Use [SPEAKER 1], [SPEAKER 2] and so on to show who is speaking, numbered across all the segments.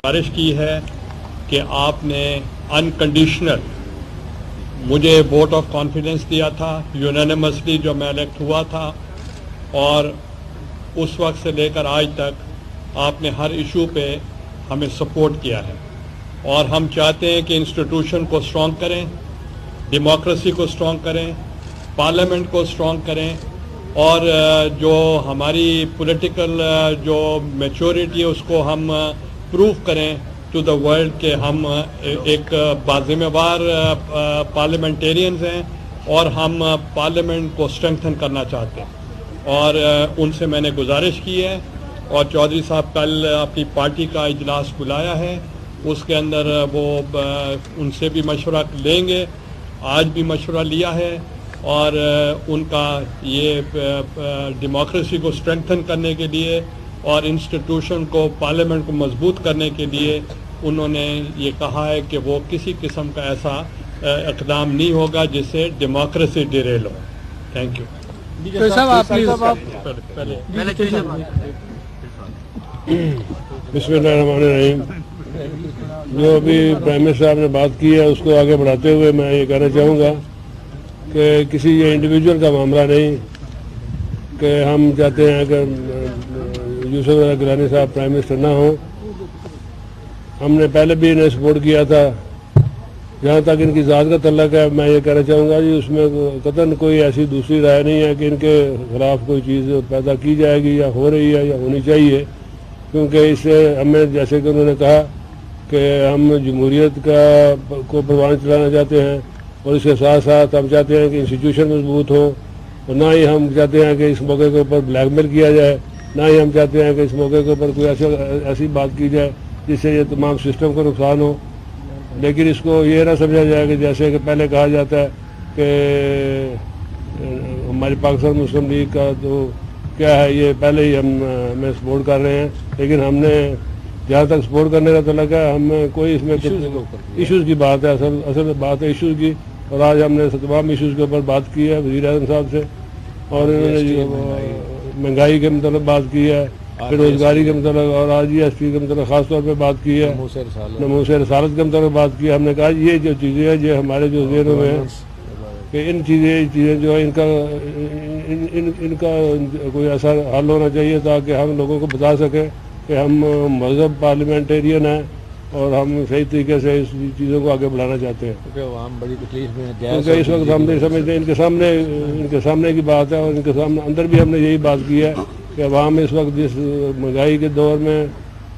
[SPEAKER 1] गुजारिश की है कि आपने अनकंडीशनल मुझे वोट ऑफ कॉन्फिडेंस दिया था, यूनानिमसली जो मैं इलेक्ट हुआ था, और उस वक्त से लेकर आज तक आपने हर इशू पे हमें सपोर्ट किया है। और हम चाहते हैं कि इंस्टीट्यूशन को स्ट्रॉन्ग करें, डेमोक्रेसी को स्ट्रॉन्ग करें, पार्लियामेंट को स्ट्रॉन्ग करें, और जो हमारी पॉलिटिकल जो मैच्योरिटी है उसको हम प्रूव करें टू द वर्ल्ड कि हम एक बाज़िम्मेदार पार्लियामेंटेरियंस हैं और हम पार्लियामेंट को स्ट्रेंथन करना चाहते हैं। और उनसे मैंने गुजारिश की है, और चौधरी साहब कल अपनी पार्टी का इजलास बुलाया है, उसके अंदर वो उनसे भी मशवरा लेंगे, आज भी मशवरा लिया है, और उनका ये डेमोक्रेसी को स्ट्रेंथन करने के लिए और इंस्टीट्यूशन को, पार्लियामेंट को मजबूत करने के लिए उन्होंने ये कहा है कि वो किसी किस्म का ऐसा इक़दाम नहीं होगा जिससे डेमोक्रेसी डिरेल हो। Thank you.
[SPEAKER 2] बिस्मिल्लाहिर्रहमानिर्रहीम। जो अभी प्राइम मिनिस्टर साहब ने बात की है उसको आगे बढ़ाते हुए मैं ये कहना चाहूँगा कि किसी ये इंडिविजुअल का मामला नहीं कि हम चाहते हैं कि यूसुफ रज़ा गिलानी साहब प्राइम मिनिस्टर ना हो। हमने पहले भी इन्हें सपोर्ट किया था। जहाँ तक इनकी ज़ात का तल्लक है, मैं ये कहना चाहूँगा जी उसमें कतन कोई ऐसी दूसरी राय नहीं है कि इनके ख़िलाफ़ कोई चीज़ पैदा की जाएगी या हो रही है या होनी चाहिए, क्योंकि इससे हमें, जैसे कि उन्होंने कहा कि हम जमहूरियत को परवान चलाना चाहते हैं, और इसके साथ साथ हम चाहते हैं कि इंस्टीट्यूशन मजबूत हो, और ना ही हम चाहते हैं कि इस मौके के ऊपर ब्लैकमेल किया जाए, ना ही हम चाहते हैं कि इस मौके के ऊपर कोई ऐसी बात की जाए जिससे ये तमाम सिस्टम को नुकसान हो। लेकिन इसको ये ना समझा जाए कि जैसे कि पहले कहा जाता है कि हमारी पाकिस्तान मुस्लिम लीग का तो क्या है, ये पहले ही हमें सपोर्ट कर रहे हैं, लेकिन हमने जहाँ तक सपोर्ट करने का तलक है, हमें कोई इसमें इश्यूज़ की बात है, असल बात है इश्यूज़ की। और आज हमने तमाम इश्यूज़ के ऊपर बात की है वज़ीर आज़म साहब से, और इन्होंने महंगाई के मतलब बात की है, बेरोजगारी के मतलब, और आज GST के मतलब ख़ास तौर पे बात की है, नमूस रसालत के मतलब बात की है। हमने कहा ये जो चीज़ें हैं ये हमारे जो ज़हनों में हैं कि इन चीज़ें जो है इनका कोई ऐसा हल होना चाहिए ताकि हम लोगों को बता सकें कि हम मज़हब पार्लियामेंटेरियन हैं और हम सही तरीके से इस चीज़ों को आगे बढ़ाना चाहते हैं,
[SPEAKER 3] क्योंकि बड़ी तकलीफ में
[SPEAKER 2] क्योंकि इस वक्त हम नहीं समझते। इनके सामने की बात है, और इनके सामने अंदर भी हमने यही बात की है कि अवाम इस वक्त जिस महंगाई के दौर में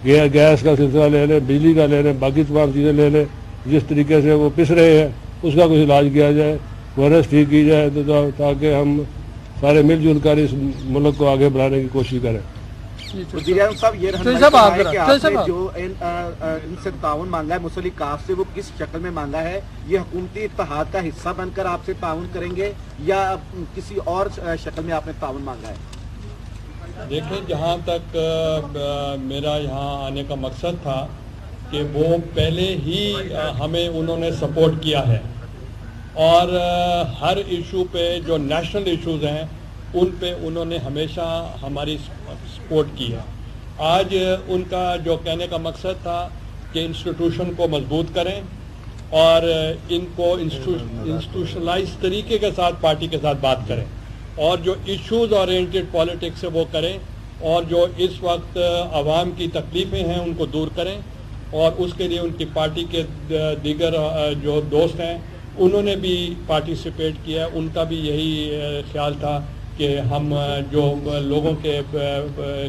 [SPEAKER 2] गैस का सिलसिला ले लें, बिजली का ले लें, बाकी तमाम चीज़ें ले लें, जिस तरीके से वो पिस रहे हैं उसका कुछ इलाज किया जाए, गवर्नेंस ठीक की जाए, तो ताकि हम सारे मिलजुल कर इस मुल्क को आगे बढ़ाने की कोशिश करें।
[SPEAKER 4] साहब ये आपने जो इनसे ताउन मांगा है मुस्लिम काफ से, वो किस शक्ल में मांगा है? ये हुकूमती इत्तेहाद का हिस्सा बनकर आपसे ताउन करेंगे या किसी और शक्ल में आपने ताउन मांगा है?
[SPEAKER 1] देखिए, जहाँ तक मेरा यहाँ आने का मकसद था कि वो पहले ही हमें उन्होंने सपोर्ट किया है, और हर इशू पे जो नेशनल इश्यूज़ हैं उन पे उन्होंने हमेशा हमारी सपोर्ट की है। आज उनका जो कहने का मकसद था कि इंस्टीट्यूशन को मजबूत करें और इनको इंस्टीट्यूशनलाइज तरीके के साथ पार्टी के साथ बात करें, और जो इश्यूज़ ओरिएंटेड पॉलिटिक्स है वो करें, और जो इस वक्त आवाम की तकलीफ़ें हैं उनको दूर करें, और उसके लिए उनकी पार्टी के दीगर जो दोस्त हैं उन्होंने भी पार्टिसिपेट किया। उनका भी यही ख्याल था कि हम जो लोगों के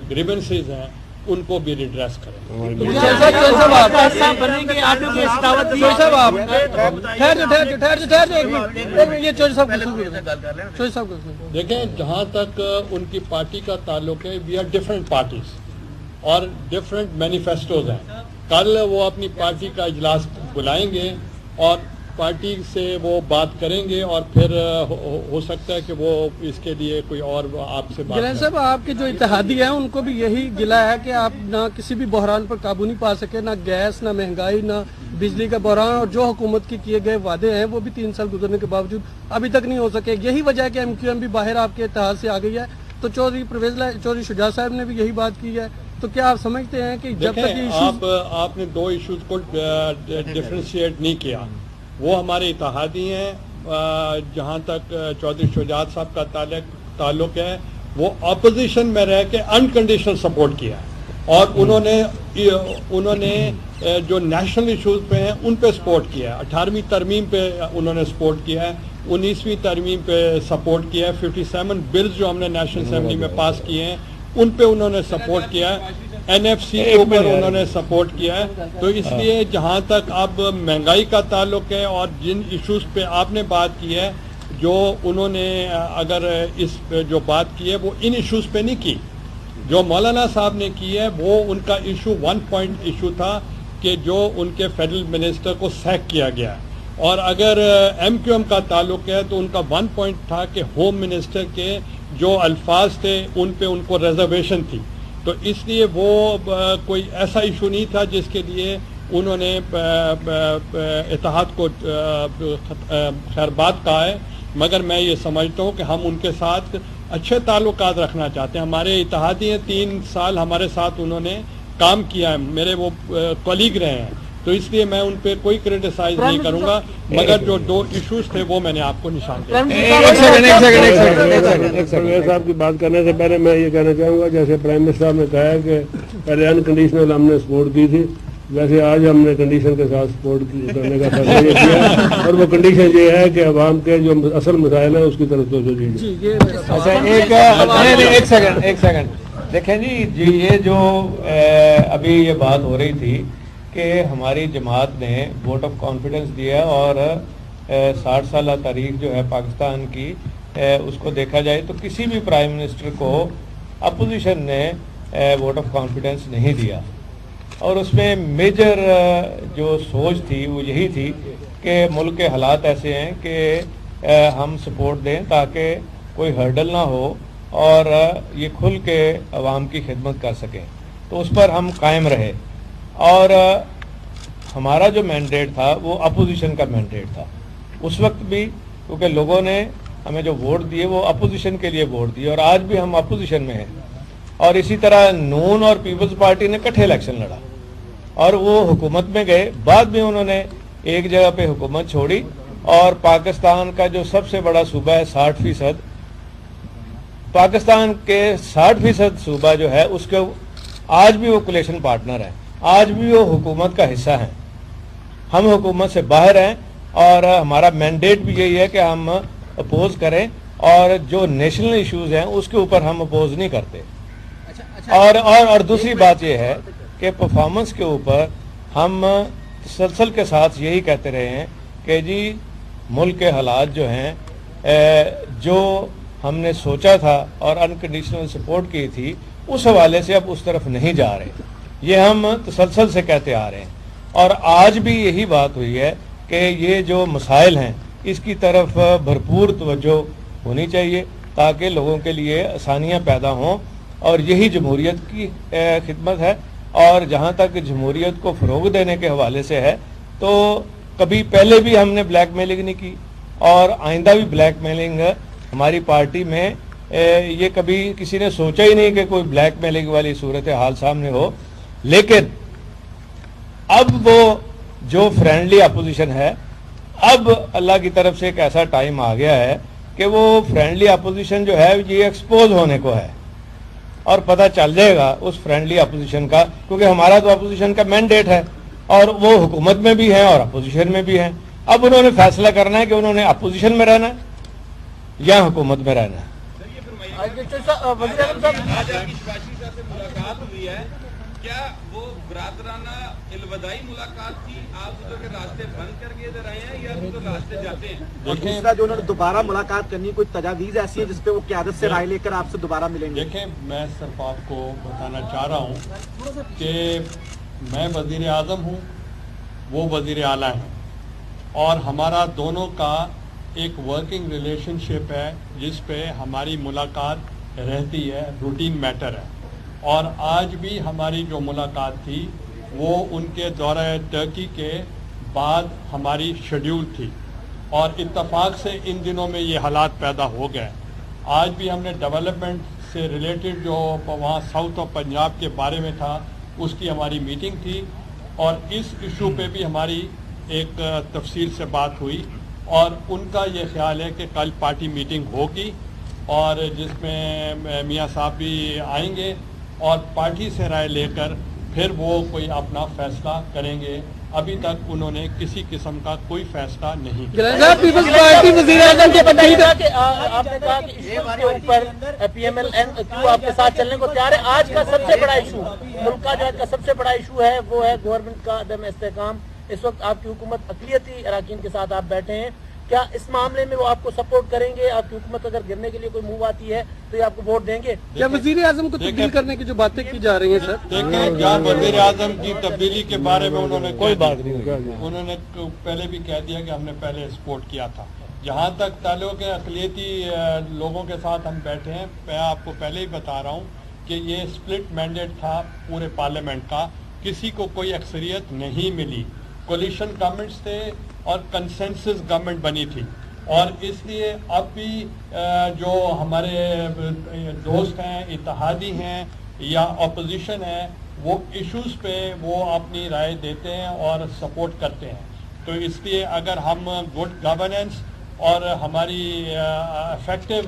[SPEAKER 1] ग्रीवेंसेस हैं उनको भी रिड्रेस करें। देखें, जहाँ तक उनकी पार्टी का ताल्लुक है, वी आर डिफरेंट पार्टीज और डिफरेंट मैनिफेस्टोज हैं। कल वो अपनी पार्टी का इजलास बुलाएंगे और पार्टी से वो बात करेंगे, और फिर हो सकता है कि वो इसके लिए कोई और आपसे बात
[SPEAKER 5] गिलानी साहब, आपके जो इत्तेहादी हैं उनको भी यही गिला है कि आप ना किसी भी बहरान पर काबू नहीं पा सके, ना गैस, ना महंगाई, ना बिजली का बहरान, और जो हुकूमत के किए गए वादे हैं वो भी 3 साल गुजरने के बावजूद अभी तक नहीं हो सके। यही वजह है कि MQM भी बाहर आपके इत्तेहाद से आ गई है। तो चौधरी शुजा साहब ने भी यही बात की है तो क्या आप समझते हैं कि जब तक
[SPEAKER 1] आपने दो इश्यूज को डिफरेंशिएट नहीं किया। वो हमारे इत्तेहादी हैं, जहाँ तक चौधरी शुजात साहब का ताल्लुक है, वो अपोजिशन में रह के अनकंडीशनल सपोर्ट किया है, और उन्होंने जो नेशनल इश्यूज पे हैं उन पे सपोर्ट किया है। 18वीं तरमीम पे उन्होंने सपोर्ट किया है, 19वीं तरमीम पे सपोर्ट किया है, 57 बिल्स जो हमने नेशनल असेंबली में पास किए हैं उन पे उन्होंने सपोर्ट किया है, NFC के ऊपर उन्होंने सपोर्ट किया है। तो इसलिए जहाँ तक अब महंगाई का ताल्लुक है और जिन इश्यूज पे आपने बात की है, जो उन्होंने अगर इस जो बात की है वो इन इश्यूज पे नहीं की, जो मौलाना साहब ने की है वो उनका इशू 1 पॉइंट इशू था कि जो उनके फेडरल मिनिस्टर को सैक किया गया, और अगर MQM का ताल्लुक है तो उनका 1 पॉइंट था कि होम मिनिस्टर के जो अल्फाज थे उन पे उनको रिजर्वेशन थी। तो इसलिए वो कोई ऐसा इशू नहीं था जिसके लिए उन्होंने इत्तेहाद को खैरबाद कहा है, मगर मैं ये समझता हूँ कि हम उनके साथ अच्छे ताल्लुकात रखना चाहते हैं। हमारे इत्तेहादी हैं, 3 साल हमारे साथ उन्होंने काम किया है, मेरे वो कलीग रहे हैं, तो इसलिए मैं उन पे कोई क्रिटिसाइज नहीं करूंगा, मगर जो 2 इश्यूज थे वो मैंने आपको निशान दिया।
[SPEAKER 2] परवेज साहब की बात करने से पहले मैं ये कहना चाहूँगा, जैसे प्राइम मिनिस्टर साहब ने कहा है कि पहले अनकंडीशनल हमने सपोर्ट की थी, वैसे आज हमने कंडीशन के साथ सपोर्ट करने का फैसला किया, और वो कंडीशन ये है कि अवाम के जो असल मसाइल है उसकी तरफ तो दीजिए।
[SPEAKER 3] अच्छा, एक सेकंड देखें जी, ये जो अभी ये बात हो रही थी कि हमारी जमात ने वोट ऑफ कॉन्फिडेंस दिया, और 60 साल तारीख जो है पाकिस्तान की, उसको देखा जाए तो किसी भी प्राइम मिनिस्टर को अपोजिशन ने वोट ऑफ कॉन्फिडेंस नहीं दिया, और उसमें मेजर जो सोच थी वो यही थी कि मुल्क के हालात ऐसे हैं कि हम सपोर्ट दें ताकि कोई हर्डल ना हो और ये खुल के अवाम की खिदमत कर सकें, तो उस पर हम कायम रहे। और हमारा जो मैंडेट था वो अपोजिशन का मैंडेट था उस वक्त भी, क्योंकि लोगों ने हमें जो वोट दिए वो अपोजिशन के लिए वोट दिए, और आज भी हम अपोजिशन में हैं। और इसी तरह नून और पीपल्स पार्टी ने इकट्ठे इलेक्शन लड़ा और वो हुकूमत में गए, बाद में उन्होंने एक जगह पे हुकूमत छोड़ी, और पाकिस्तान का जो सबसे बड़ा सूबा है 60%, पाकिस्तान के 60% सूबा जो है उसके आज भी वो कोलिशन पार्टनर है, आज भी वो हुकूमत का हिस्सा हैं। हम हुकूमत से बाहर हैं, और हमारा मैंडेट भी यही है कि हम अपोज करें, और जो नेशनल इश्यूज हैं उसके ऊपर हम अपोज नहीं करते। और दूसरी बात यह है कि परफॉर्मेंस के ऊपर हम तसलसल के साथ यही कहते रहे हैं कि जी मुल्क के हालात जो हैं, जो हमने सोचा था और अनकंडीशनल सपोर्ट की थी, उस हवाले से अब उस तरफ नहीं जा रहे, ये हम तसलसल से कहते आ रहे हैं। और आज भी यही बात हुई है कि ये जो मसाइल हैं इसकी तरफ भरपूर तवज्जो होनी चाहिए ताकि लोगों के लिए आसानियाँ पैदा हों, और यही जमहूरियत की खिदमत है। और जहाँ तक जमहूरियत को फ़रोग़ देने के हवाले से है, तो कभी पहले भी हमने ब्लैक मेलिंग नहीं की, और आइंदा भी ब्लैक मेलिंग हमारी पार्टी में ये कभी किसी ने सोचा ही नहीं कि कोई ब्लैक मेलिंग वाली सूरत हाल सामने हो। लेकिन अब वो जो फ्रेंडली अपोजिशन है, अब अल्लाह की तरफ से एक ऐसा टाइम आ गया है कि वो फ्रेंडली अपोजिशन जो है ये एक्सपोज होने को है, और पता चल जाएगा उस फ्रेंडली अपोजिशन का, क्योंकि हमारा तो अपोजिशन का मैंडेट है, और वो हुकूमत में भी है और अपोजिशन में भी है। अब उन्होंने फैसला करना है कि उन्होंने अपोजिशन में रहना है या हुकूमत में रहना है।
[SPEAKER 6] क्या वो बरादराना इल्वदाई मुलाकात थी, आप उधर के रास्ते बंद करके इधर आए हैं या उधर रास्ते जाते हैं?
[SPEAKER 4] और दूसरा जो उन्होंने दोबारा मुलाकात करनी, कोई तजावीज ऐसी है जिसपे वो क़यादत से राय लेकर आपसे दोबारा मिलेंगे?
[SPEAKER 1] देखें, मैं सिर्फ आपको बताना चाह रहा हूँ कि मैं वज़ीर आज़म हूँ, वो वज़ीर आला हैं, और हमारा दोनों का एक वर्किंग रिलेशनशिप है जिस पे हमारी मुलाकात रहती है, रूटीन मैटर है। और आज भी हमारी जो मुलाकात थी वो उनके दौरा टर्की के बाद हमारी शेड्यूल थी, और इत्तफाक से इन दिनों में ये हालात पैदा हो गए। आज भी हमने डेवलपमेंट سے ریلیٹڈ جو وہاں ساؤتھ آف پنجاب کے بارے میں تھا اس کی ہماری میٹنگ تھی، اور اس ایشو پہ بھی ہماری ایک تفصیل سے بات ہوئی، اور ان کا یہ خیال ہے کہ کل پارٹی میٹنگ ہوگی اور جس میں میاں صاحب بھی آئیں گے اور پارٹی سے رائے لے کر پھر وہ کوئی اپنا فیصلہ کریں گے۔ ابھی تک انہوں نے کسی قسم کا کوئی فیصلہ نہیں کیا۔
[SPEAKER 7] پیپلز پارٹی وزیر اعظم کو بتائیے کہ آپ نے کہا کہ ایشوز کے اوپر پی ایم ایل این کیوں آپ کے ساتھ چلنے کو تیار ہے؟ آج کا سب سے بڑا ایشو ملک کا جو آج کا سب سے بڑا ایشو ہے وہ ہے گورنمنٹ کا عدم استحکام۔ اس وقت آپ کی حکومت اقلیتی اراکین کے ساتھ آپ بیٹھے ہیں، کیا اس معاملے میں وہ آپ کو سپورٹ کریں گے؟ آپ کی حکومت اگر گرنے کے لیے کوئی موو آتی ہے تو یہ آپ کو ووٹ دیں گے؟
[SPEAKER 5] کیا وزیر اعظم کو تبدیل کرنے کی جو باتیں کی جا رہی ہیں سر؟
[SPEAKER 1] دیکھیں، جہاں وزیر اعظم کی تبدیلی کے بارے میں انہوں نے کوئی بات نہیں، انہوں نے پہلے بھی کہہ دیا کہ ہم نے پہلے سپورٹ کیا تھا۔ جہاں تک تعلق ہے اقلیتی لوگوں کے ساتھ ہم بیٹھے ہیں، میں آپ کو پہلے ہی بتا رہا ہوں کہ یہ سپلٹ مینڈیٹ تھا پورے پارلیمنٹ کا، کسی کو کوئی اکثریت نہیں ملی، کولیشن گورنمنٹس تھے اور کنسنسس گورنمنٹ بنی تھی، اور اس لیے اب بھی جو ہمارے دوست ہیں، اتحادی ہیں یا اپوزیشن ہے، وہ ایشوز پہ وہ اپنی رائے دیتے ہیں اور سپورٹ کرتے ہیں۔ تو اس لیے اگر ہم گڈ گورننس اور ہماری افیکٹو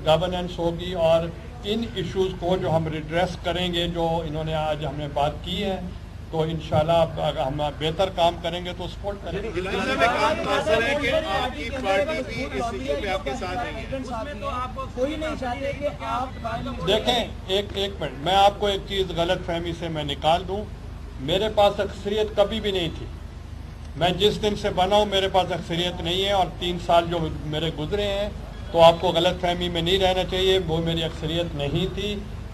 [SPEAKER 1] گورننس ہوگی اور ان ایشوز کو جو ہم ریڈریس کریں گے، جو انہوں نے آج ہم نے بات کی ہے، تو انشاءاللہ اگر ہم بہتر کام کریں گے تو سپورٹ کریں گے۔ دیکھیں، ایک منٹ، میں آپ کو ایک چیز غلط فہمی سے میں نکال دوں، میرے پاس اکثریت کبھی بھی نہیں تھی۔ میں جس دن سے بنا ہوں میرے پاس اکثریت نہیں ہے، اور 3 سال جو میرے گزرے ہیں تو آپ کو غلط فہمی میں نہیں رہنا چاہیے، وہ میری اکثریت نہیں تھی،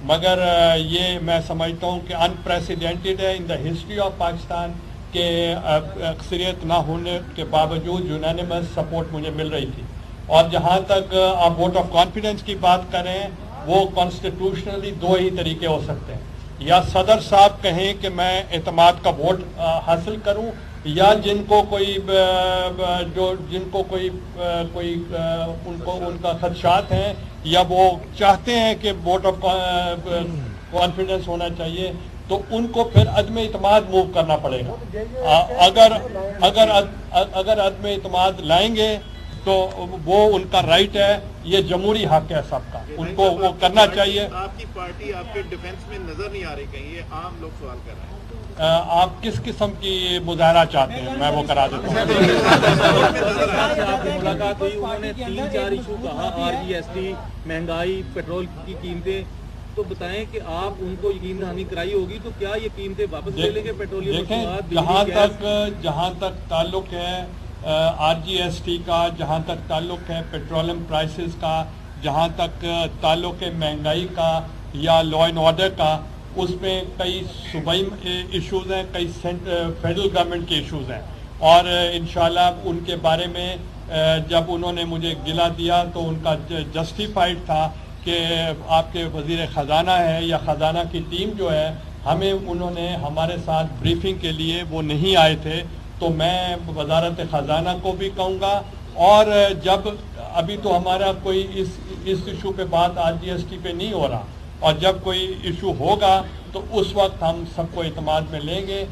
[SPEAKER 1] مگر یہ میں سمجھتا ہوں کہ انپریسیڈنٹڈ ہے ان دا ہسٹری آف پاکستان کہ اکثریت نہ ہونے کے باوجود یونانیمس سپورٹ مجھے مل رہی تھی۔ اور جہاں تک آپ ووٹ آف کانفیڈنس کی بات کریں، وہ کانسٹیٹیوشنلی 2 ہی طریقے ہو سکتے ہیں، یا صدر صاحب کہیں کہ میں اعتماد کا ووٹ حاصل کروں، یا جن کو کوئی ان کا خدشات ہیں یا وہ چاہتے ہیں کہ ووٹ آف کانفیڈنس ہونا چاہیے، تو ان کو پھر عدم اعتماد موو کرنا پڑے گا۔ اگر عدم اعتماد لائیں گے تو وہ ان کا رائٹ ہے، یہ جمہوری حق ہے سب کا، ان کو وہ کرنا چاہیے۔
[SPEAKER 8] آپ کی پارٹی آپ کے ڈیفنس میں نظر نہیں آ رہی کہیں، یہ عام لوگ سوال کر رہے ہیں۔
[SPEAKER 1] آپ کس قسم کی مظاہرہ چاہتے ہیں، میں وہ کرا دیتا ہوں۔
[SPEAKER 9] آپ کی ملاقات ہوئی، انہوں نے 3-4 ایشو کہا، RGST، مہنگائی، پیٹرول کی قیمتیں، تو بتائیں کہ آپ ان کو یقین دہانی کرائی ہوگی تو کیا یہ قیمتیں واپس لے لیں گے؟ پیٹرولیم
[SPEAKER 1] دیکھیں، جہاں تک تعلق ہے RGST کا، جہاں تک تعلق ہے پیٹرولیم پرائسز کا، جہاں تک تعلق ہے مہنگائی کا یا لا اینڈ آرڈر کا، اس میں کئی صوبائی ایشوز ہیں، کئی فیڈرل گورنمنٹ کے ایشوز ہیں، اور انشاءاللہ ان کے بارے میں جب انہوں نے مجھے گلا دیا تو ان کا جسٹیفائڈ تھا کہ آپ کے وزیر خزانہ ہے یا خزانہ کی ٹیم جو ہے، ہمیں انہوں نے ہمارے ساتھ بریفنگ کے لیے وہ نہیں آئے تھے، تو میں وزارت خزانہ کو بھی کہوں گا، اور جب ابھی تو ہمارا کوئی اس ایشو پہ بات RGST پہ نہیں ہو رہا، اور جب کوئی ایشو ہوگا تو اس وقت ہم سب کو اعتماد میں لیں گے۔